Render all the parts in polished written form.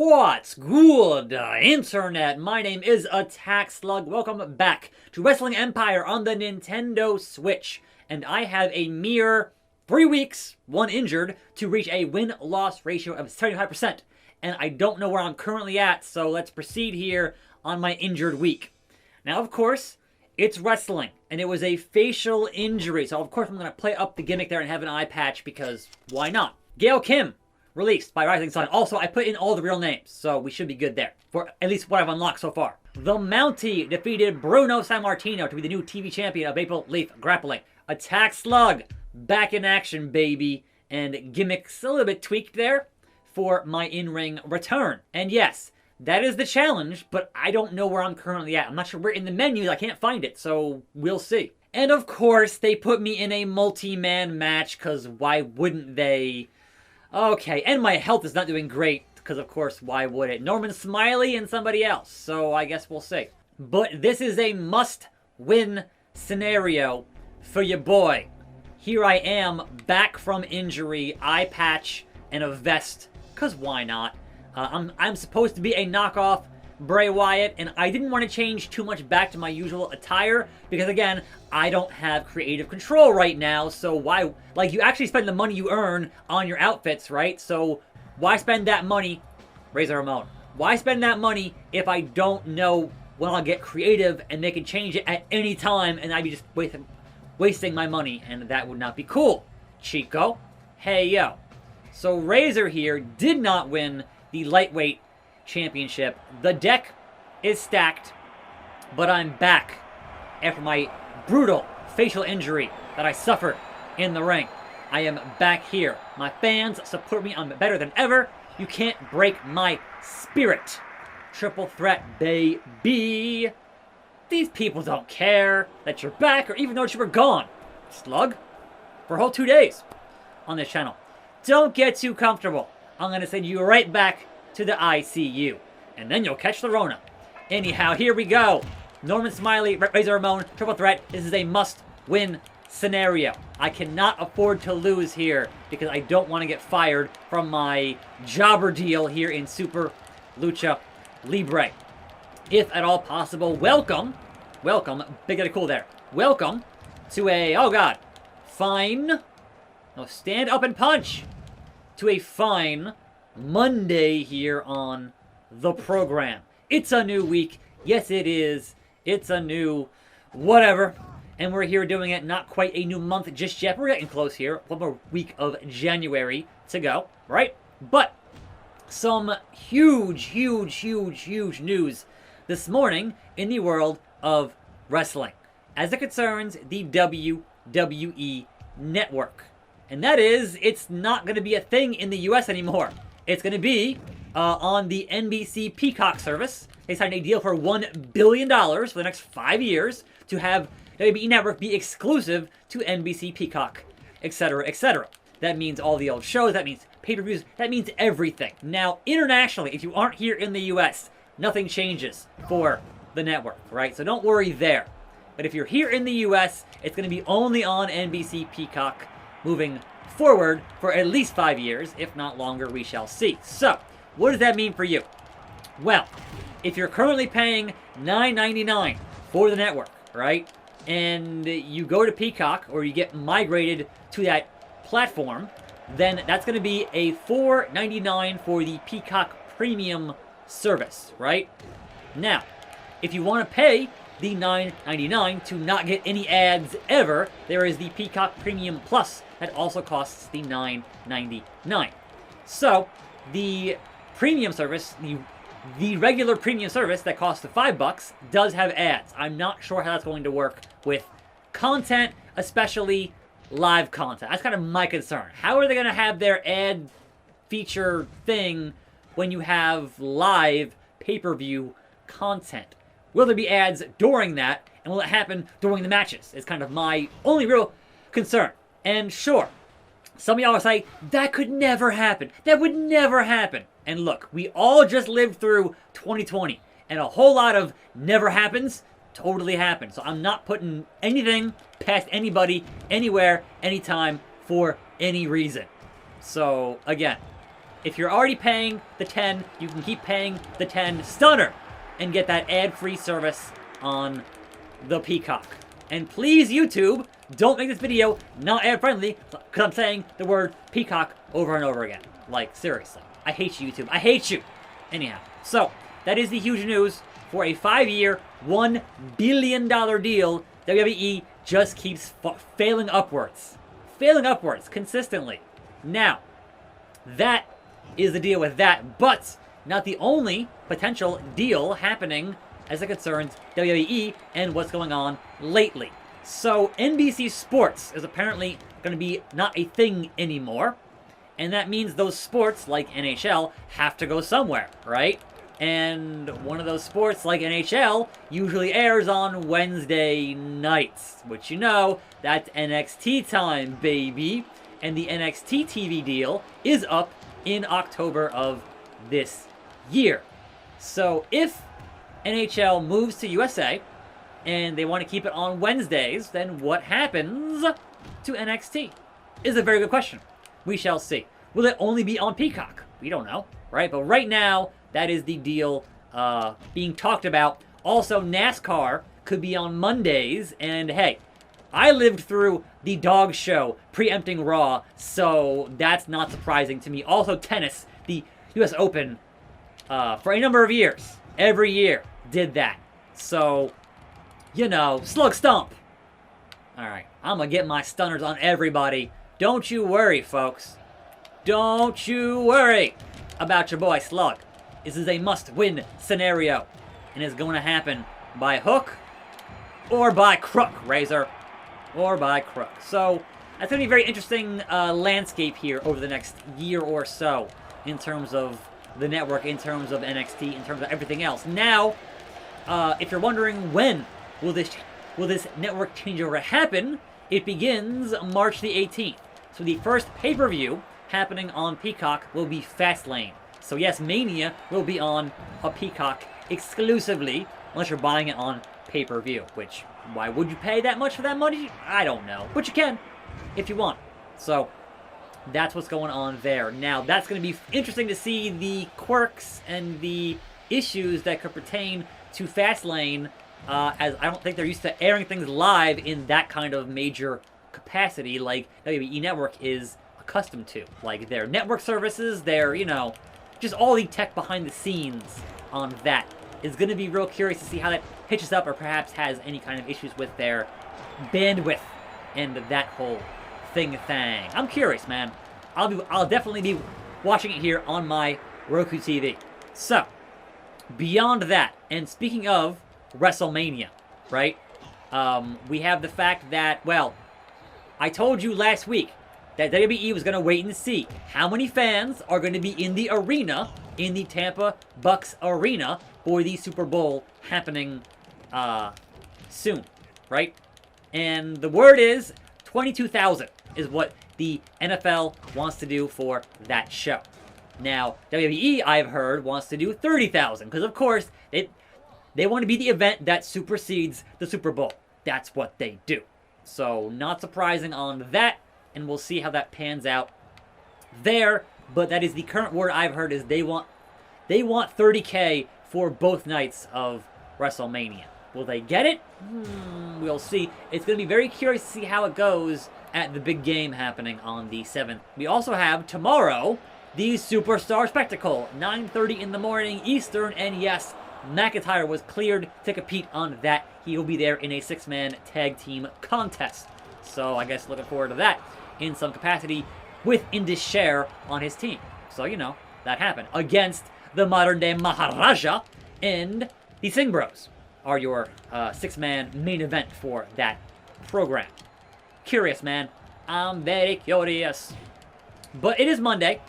What's good, Internet? My name is attackslug. Welcome back to Wrestling Empire on the Nintendo Switch. And I have a mere 3 weeks, one injured, to reach a win-loss ratio of 75%. And I don't know where I'm currently at, so let's proceed here on my injured week. Now, of course, it's wrestling, and it was a facial injury. So, of course, I'm going to play up the gimmick there and have an eye patch, because why not? Gail Kim, released by Rising Sun. Also, I put in all the real names, so we should be good there, for at least what I've unlocked so far. The Mountie defeated Bruno Sammartino to be the new TV champion of Maple Leaf Grappling. Attack Slug, back in action, baby. And gimmicks a little bit tweaked there for my in-ring return. And yes, that is the challenge, but I don't know where I'm currently at. I'm not sure where in the menus. I can't find it, so we'll see. And of course, they put me in a multi-man match, because why wouldn't they? Okay, and my health is not doing great, because of course, why would it? Norman Smiley and somebody else, so I guess we'll see. But this is a must-win scenario for your boy. Here I am, back from injury, eye patch, and a vest, because why not? I'm supposed to be a knockoff Bray Wyatt, and I didn't want to change too much back to my usual attire, because again, I don't have creative control right now, so why, like, you actually spend the money you earn on your outfits, right? So, why spend that money, Razor Ramon, why spend that money if I don't know when I'll get creative and they can change it at any time, and I'd be just wasting my money, and that would not be cool. Chico, hey yo. So Razor here did not win the lightweight championship. The deck is stacked, but I'm back after my brutal facial injury that I suffered in the ring. I am back here. My fans support me. I'm better than ever. You can't break my spirit. Triple threat, baby. These people don't care that you're back or even though you were gone, Slug, for a whole 2 days on this channel. Don't get too comfortable. I'm going to send you right back to the ICU, and then you'll catch the Rona. Anyhow, here we go. Norman Smiley, Razor Ramon, triple threat. This is a must-win scenario. I cannot afford to lose here because I don't want to get fired from my jobber deal here in Super Lucha Libre. If at all possible, welcome, big and cool there. Welcome to a, oh god, fine, no, stand up and punch, to a fine Monday here on the program. It's a new week. Yes, it is. It's a new whatever. And we're here doing it, not quite a new month just yet. We're getting close here. One more week of January to go, right? But some huge news this morning in the world of wrestling as it concerns the WWE Network. And that is, it's not going to be a thing in the US anymore. It's going to be on the NBC Peacock service. They signed a deal for $1 billion for the next 5 years to have WWE Network be exclusive to NBC Peacock, etc., etc. That means all the old shows, that means pay-per-views, that means everything. Now, internationally, if you aren't here in the US, nothing changes for the network, right? So don't worry there. But if you're here in the US, it's going to be only on NBC Peacock moving forward for at least 5 years, if not longer, we shall see. So, what does that mean for you? Well, if you're currently paying $9.99 for the network, right, and you go to Peacock, or you get migrated to that platform, then that's going to be a $4.99 for the Peacock Premium service, right? Now, if you want to pay the $9.99 to not get any ads ever, there is the Peacock Premium Plus that also costs the $9.99. So, the premium service, the regular premium service that costs the $5 does have ads. I'm not sure how that's going to work with content, especially live content. That's kind of my concern. How are they going to have their ad feature thing when you have live pay-per-view content? Will there be ads during that, and will it happen during the matches? Is kind of my only real concern. And sure, some of y'all will say, that could never happen. That would never happen. And look, we all just lived through 2020, and a whole lot of never happens totally happened. So I'm not putting anything past anybody, anywhere, anytime, for any reason. So, again, If you're already paying the 10, you can keep paying the 10 stunner and get that ad-free service on the Peacock. And please, YouTube, don't make this video not ad-friendly, because I'm saying the word Peacock over and over again. Like, seriously. I hate you, YouTube. I hate you. Anyhow, so, that is the huge news. For a 5-year, $1 billion deal, WWE just keeps failing upwards. Failing upwards, consistently. Now, that is the deal with that, but not the only potential deal happening as it concerns WWE and what's going on lately. So NBC Sports is apparently going to be not a thing anymore, and that means those sports, like NHL, have to go somewhere, right? And one of those sports, like NHL, usually airs on Wednesday nights, which you know, that's NXT time, baby. And the NXT TV deal is up in October of this year. So if NHL moves to USA and they want to keep it on Wednesdays, then what happens to NXT? Is a very good question. We shall see. Will it only be on Peacock? We don't know, right? But right now, that is the deal being talked about. Also, NASCAR could be on Mondays, and hey, I lived through the dog show preempting Raw, so that's not surprising to me. Also, tennis, the US Open, for a number of years, every year, did that. So, you know, slug stomp. Alright, I'm gonna get my stunners on everybody. Don't you worry, folks. Don't you worry about your boy Slug. This is a must-win scenario, and it's going to happen by hook or by crook, Razor. Or by crook. So, that's going to be a very interesting landscape here over the next year or so in terms of the network, in terms of NXT, in terms of everything else. Now, if you're wondering when will this network changeover happen, it begins March the 18th. So the first pay-per-view happening on Peacock will be Fastlane. So yes, Mania will be on a Peacock exclusively, unless you're buying it on pay-per-view, which, why would you pay that much for that money? I don't know. But you can, if you want. So, that's what's going on there. Now, that's going to be interesting to see the quirks and the issues that could pertain to Fastlane, as I don't think they're used to airing things live in that kind of major capacity like WWE Network is accustomed to. Like, their network services, their, you know, just all the tech behind the scenes on that is going to be real curious to see how that hitches up or perhaps has any kind of issues with their bandwidth and that whole thing. I'm curious, man. I'll definitely be watching it here on my Roku TV. So, beyond that, and speaking of WrestleMania, right? We have the fact that, well, I told you last week that WWE was going to wait and see how many fans are going to be in the arena, in the Tampa Bucks arena, for the Super Bowl happening soon, right? And the word is 22,000 is what the NFL wants to do for that show. Now, WWE, I've heard, wants to do 30,000, because of course, they want to be the event that supersedes the Super Bowl. That's what they do. So, not surprising on that, and we'll see how that pans out there. But that is the current word I've heard, is they want 30K for both nights of WrestleMania. Will they get it? We'll see. It's going to be very curious to see how it goes at the big game happening on the 7th. We also have tomorrow the Superstar Spectacle, 9:30 in the morning Eastern, and yes, McIntyre was cleared to compete on that. He will be there in a 6-man tag team contest. So I guess looking forward to that in some capacity with Indus Sher on his team. So, you know, that happened. Against the modern-day Maharaja and the Singh Bros are your 6-man main event for that program. Curious, man. I'm very curious. But it is Monday.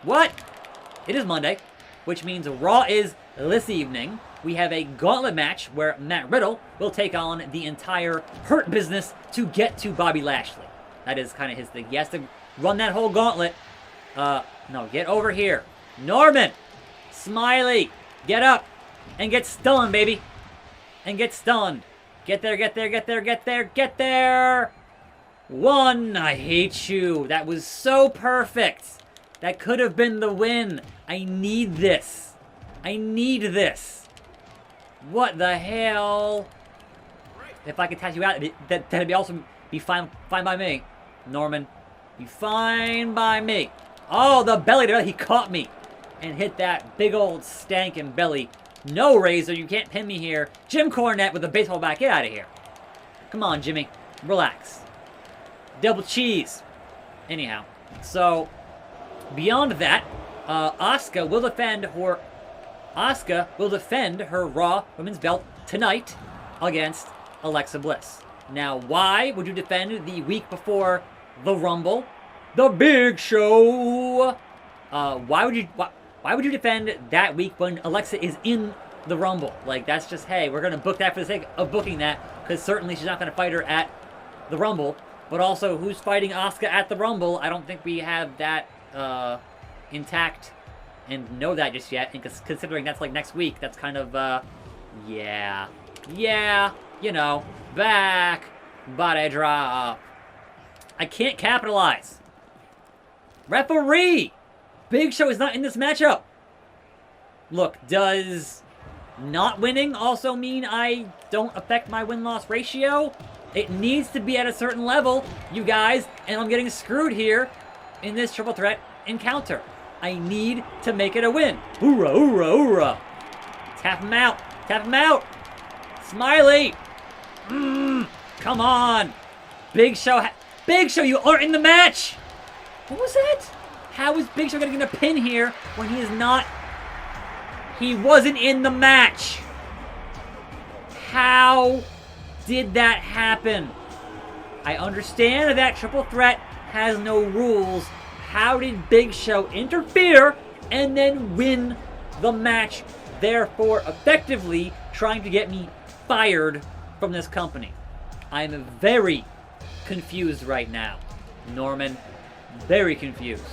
What? It is Monday, which means Raw is this evening. We have a gauntlet match where Matt Riddle will take on the entire Hurt Business to get to Bobby Lashley. That is kind of his thing. He has to run that whole gauntlet. No, get over here. Norman! Smiley! Get up! And get stunned, baby! And get stunned. Get there, get there, get there, get there, get there! 1! I hate you. That was so perfect. That could have been the win. I need this. I need this. What the hell? If I could test you out, that'd be also be fine by me. Norman, be fine by me. Oh, the belly to belly. He caught me and hit that big old stankin' belly. No, Razor, you can't pin me here. Jim Cornette with the baseball bat. Get out of here. Come on, Jimmy. Relax. Double cheese. Anyhow, so beyond that, Asuka will defend her Raw Women's belt tonight against Alexa Bliss. Now, why would you defend the week before the Rumble, the Big Show? Why would you defend that week when Alexa is in the Rumble? Like, that's just, hey, we're gonna book that for the sake of booking that, because certainly she's not gonna fight her at the Rumble. But also, who's fighting Asuka at the Rumble? I don't think we have that intact and know that just yet. And considering that's like next week, that's kind of, yeah, you know, back, body drop. I can't capitalize. Referee! Big Show is not in this matchup. Look, does not winning also mean I don't affect my win-loss ratio? It needs to be at a certain level, you guys, and I'm getting screwed here in this triple threat encounter. I need to make it a win. Hoorah, hoorah, hoorah. Tap him out. Tap him out. Smiley. Come on. Big Show. Big Show, you aren't in the match. What was that? How is Big Show going to get a pin here when he is not? He wasn't in the match. How did that happen? I understand that triple threat has no rules. How did Big Show interfere and then win the match, therefore effectively trying to get me fired from this company? I'm very confused right now, Norman. Very confused.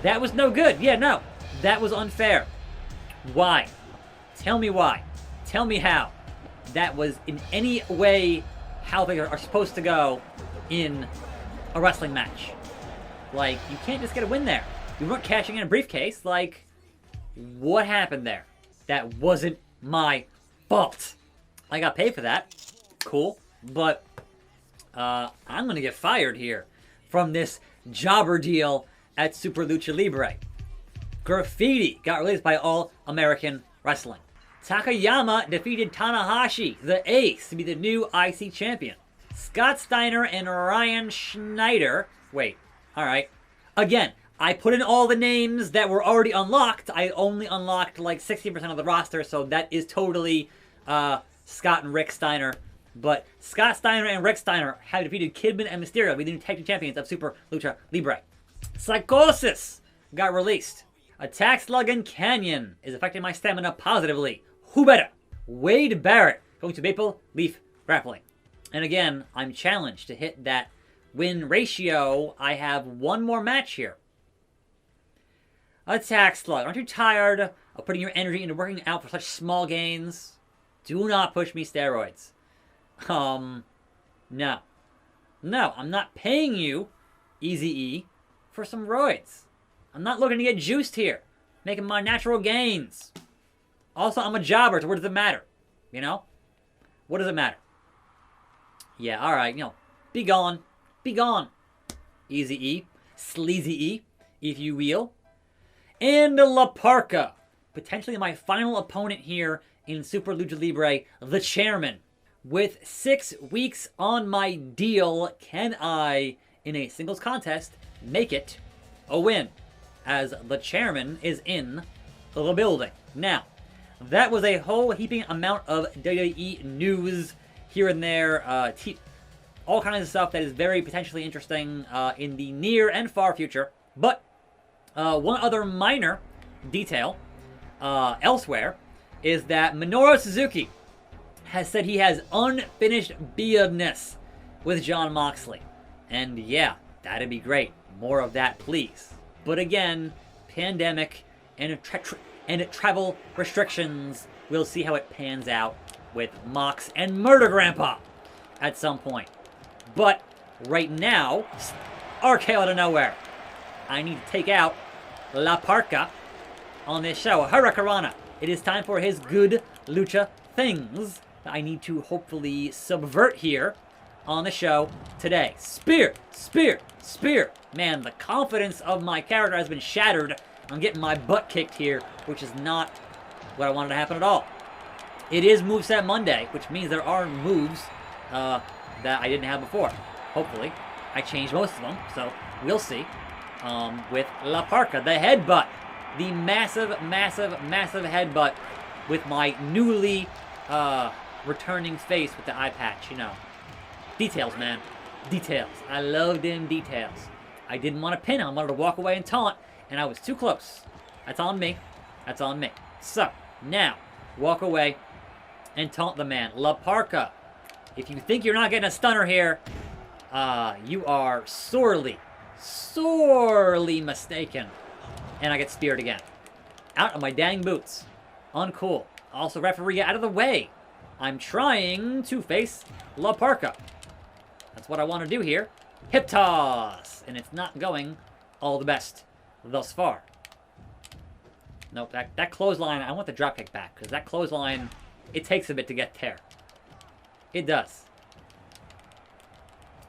That was no good. Yeah, no. That was unfair. Why? Tell me why. Tell me how that was in any way how they are supposed to go in a wrestling match. Like, you can't just get a win there. You weren't cashing in a briefcase. Like, what happened there? That wasn't my fault. I got paid for that. Cool. But I'm going to get fired here from this jobber deal at Super Lucha Libre. Graffiti got released by All American Wrestling. Takayama defeated Tanahashi, the Ace, to be the new IC champion. Scott Steiner and Ryan Schneider. Wait, alright. Again, I put in all the names that were already unlocked. I only unlocked like 60% of the roster, so that is totally Scott and Rick Steiner. But Scott Steiner and Rick Steiner have defeated Kidman and Mysterio to be the new tag team champions of Super Lucha Libre. Psychosis got released. Attackslug and Canyon is affecting my stamina positively. Who better? Wade Barrett going to Maple Leaf Grappling. And again, I'm challenged to hit that win ratio. I have one more match here. Attackslug, aren't you tired of putting your energy into working out for such small gains? Do not push me steroids. No. No, I'm not paying you, Eazy-E, for some roids. I'm not looking to get juiced here. Making my natural gains. Also, I'm a jobber, so what does it matter? You know? What does it matter? Yeah, alright, you know. Be gone. Be gone. Eazy-E. Sleazy-E, if you will. And La Parka. Potentially my final opponent here in Super Lucha Libre, the chairman. With 6 weeks on my deal, can I, in a singles contest, make it a win? As the chairman is in the building. Now, that was a whole heaping amount of WWE news here and there. All kinds of stuff that is very potentially interesting in the near and far future. But one other minor detail elsewhere is that Minoru Suzuki has said he has unfinished business with Jon Moxley. And yeah, that'd be great. More of that, please. But again, pandemic and travel restrictions. We'll see how it pans out with Mox and Murder Grandpa at some point. But right now, RKO out of nowhere. I need to take out La Parka on this show. Hurricanrana. It is time for his good lucha things that I need to hopefully subvert here on the show today. Spear, spear, spear. Man, the confidence of my character has been shattered. I'm getting my butt kicked here, which is not what I wanted to happen at all. It is Moveset Monday, which means there are moves that I didn't have before. Hopefully. I changed most of them, so we'll see. With La Parka, the headbutt. The massive, massive, massive headbutt with my newly returning face with the eye patch, you know. Details, man. Details. I love them details. I didn't want to pin him. I wanted to walk away and taunt, and I was too close. That's on me. That's on me. So, now, walk away and taunt the man. La Parka. If you think you're not getting a stunner here, you are sorely, sorely mistaken. And I get speared again. Out of my dang boots. Uncool. Also, referee, get out of the way. I'm trying to face La Parka. That's what I want to do here. Hip toss. And it's not going all the best thus far. Nope, that clothesline, I want the dropkick back. Because that clothesline, it takes a bit to get there. It does.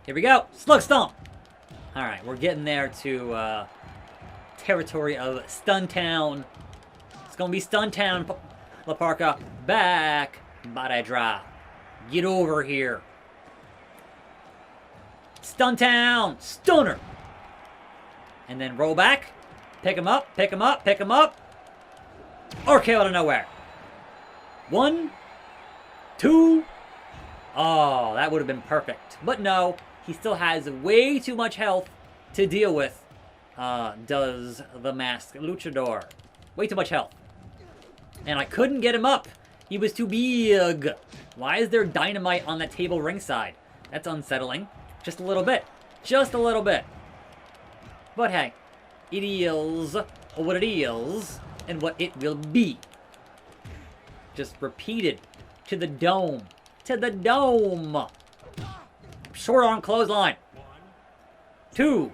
Here we go. Slug stomp. Alright, we're getting there to territory of Stuntown. It's going to be Stuntown. La Parka back. Body drop. Get over here. Stuntown. Stunner. And then roll back. Pick him up. Pick him up. Pick him up. RKO out of nowhere. 1, 2. Oh, that would have been perfect. But no, he still has way too much health to deal with. Does the masked luchador. Way too much health. And I couldn't get him up. He was too big. Why is there dynamite on that table ringside? That's unsettling. Just a little bit. Just a little bit. But hey, it is what it is and what it will be. Just repeated to the dome. To the dome. Short arm clothesline. 2.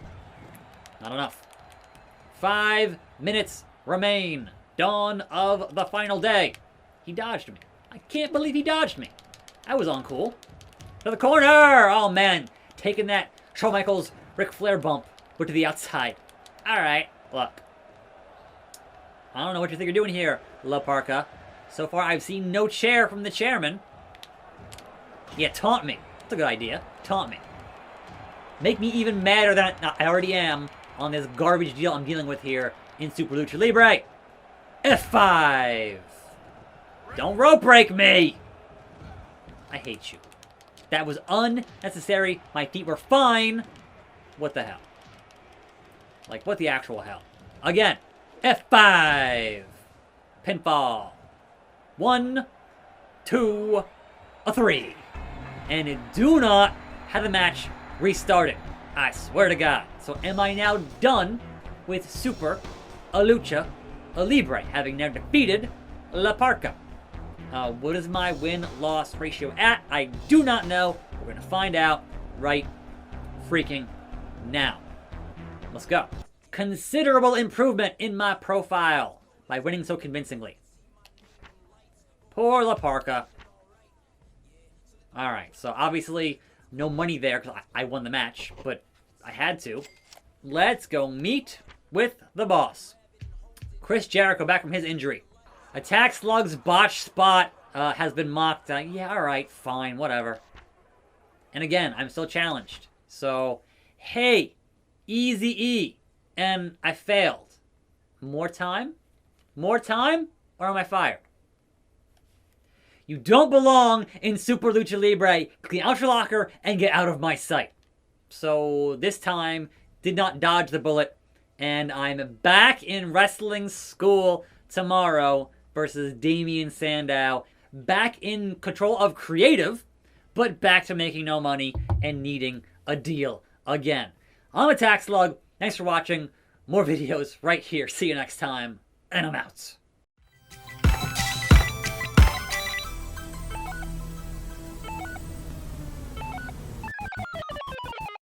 Not enough. 5 minutes remain. Dawn of the final day. He dodged me. I can't believe he dodged me. That was uncool. To the corner. Oh, man. Taking that Shawn Michaels Ric Flair bump. But to the outside. Alright. Look. I don't know what you think you're doing here, La Parka. So far, I've seen no chair from the chairman. Yeah, taunt me. That's a good idea. Taunt me. Make me even madder than I already am on this garbage deal I'm dealing with here in Super Lucha Libre. F5. Don't rope break me. I hate you. That was unnecessary. My feet were fine. What the hell? Like, what the actual hell? Again. F5. Pinfall. 1, 2, 3. And do not have the match restarted. I swear to God. So am I now done with Super Lucha Libre, having now defeated La Parka? What is my win-loss ratio at? I do not know. We're going to find out right freaking now. Let's go. Considerable improvement in my profile by winning so convincingly. Poor La Parka. Alright, so obviously no money there because I won the match, but I had to. Let's go meet with the boss. Chris Jericho back from his injury. Attack Slug's botched spot has been mocked. Yeah, alright, fine, whatever. And again, I'm still challenged. So, hey, Easy-E. And I failed. More time? More time? Or am I fired? You don't belong in Super Lucha Libre. Clean out your locker and get out of my sight. So this time, did not dodge the bullet. And I'm back in wrestling school tomorrow versus Damian Sandow. Back in control of creative, but back to making no money and needing a deal again. I'm Attack Slug. Thanks for watching. More videos right here. See you next time. And I'm out.